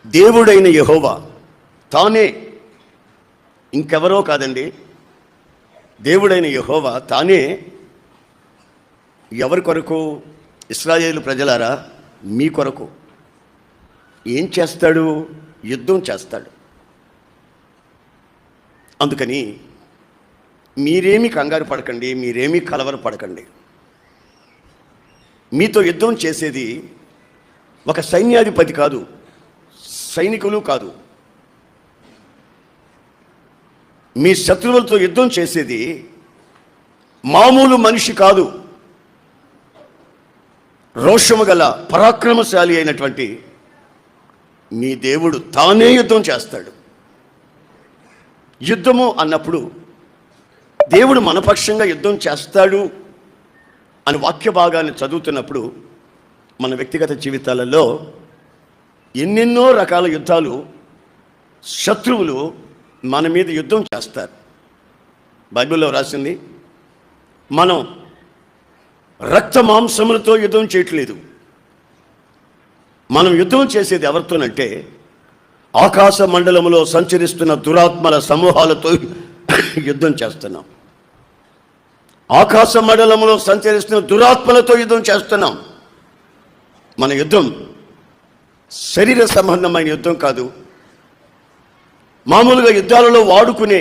దేవుడైన యెహోవా తానే, ఇంకెవరో కాదండి, దేవుడైన యెహోవా తానే ఎవరి కొరకు? ఇశ్రాయేలు ప్రజలారా, మీ కొరకు ఏం చేస్తాడు? యుద్ధం చేస్తాడు. అందుకని మీరేమీ కంగారు పడకండి, మీరేమీ కలవర పడకండి. మీతో యుద్ధం చేసేది ఒక సైన్యాధిపతి కాదు, సైనికులు కాదు. మీ శత్రువులతో యుద్ధం చేసేది మామూలు మనిషి కాదు, రోషము గల పరాక్రమశాలి అయినటువంటి మీ దేవుడు తానే యుద్ధం చేస్తాడు. యుద్ధము అన్నప్పుడు దేవుడు మనపక్షంగా యుద్ధం చేస్తాడు అని వాక్య భాగాన్ని చదువుతున్నప్పుడు మన వ్యక్తిగత జీవితాలలో ఎన్నెన్నో రకాల యుద్ధాలు, శత్రువులు మన మీద యుద్ధం చేస్తారు. బైబిల్లో రాసింది, మనం రక్త మాంసములతో యుద్ధం చేయట్లేదు. మనం యుద్ధం చేసేది ఎవరితోనంటే ఆకాశ మండలంలో సంచరిస్తున్న దురాత్మల సమూహాలతో యుద్ధం చేస్తున్నాం. ఆకాశ మండలంలో సంచరిస్తున్న దురాత్మలతో యుద్ధం చేస్తున్నాం. మన యుద్ధం శరీర సంబంధమైన యుద్ధం కాదు, మామూలుగా యుద్ధాలలో వాడుకునే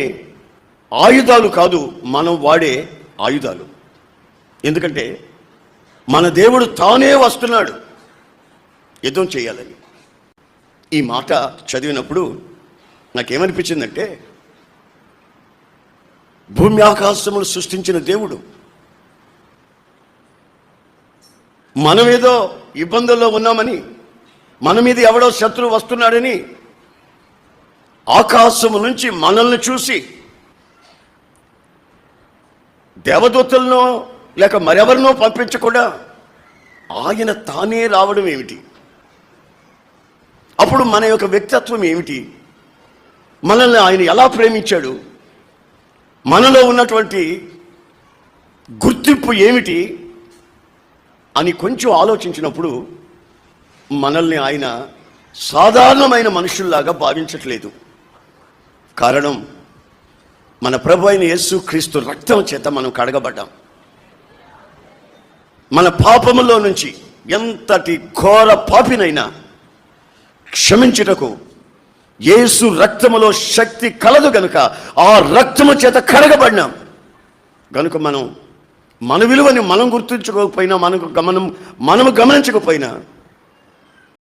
ఆయుధాలు కాదు, మనం వాడే ఆయుధాలు. ఎందుకంటే మన దేవుడు తానే వస్తున్నాడు యుద్ధం చేయాలని. ఈ మాట చదివినప్పుడు నాకేమనిపించిందంటే, భూమి ఆకాశములు సృష్టించిన దేవుడు మనమేదో ఇబ్బందుల్లో ఉన్నామని, మన మీద ఎవడో శత్రువు వస్తున్నాడని ఆకాశము నుంచి మనల్ని చూసి దేవదూతలనో లేక మరెవరినో పంపించకుండా ఆయన తానే రావడం ఏమిటి? అప్పుడు మన యొక్క వ్యక్తిత్వం ఏమిటి? మనల్ని ఆయన ఎలా ప్రేమించాడు? మనలో ఉన్నటువంటి గుర్తింపు ఏమిటి అని కొంచెం ఆలోచించినప్పుడు మనల్ని ఆయన సాధారణమైన మనుషుల్లాగా భావించట్లేదు. కారణం, మన ప్రభు అయిన యేసుక్రీస్తు రక్తం చేత మనం కడగబడ్డాం. మన పాపములో నుంచి ఎంతటి ఘోర పాపినైనా క్షమించుటకు యేసు రక్తములో శక్తి కలదు గనుక ఆ రక్తము చేత కడగబడినాం. గనుక మన విలువని మనం గుర్తించుకోకపోయినా, మనము గమనించకపోయినా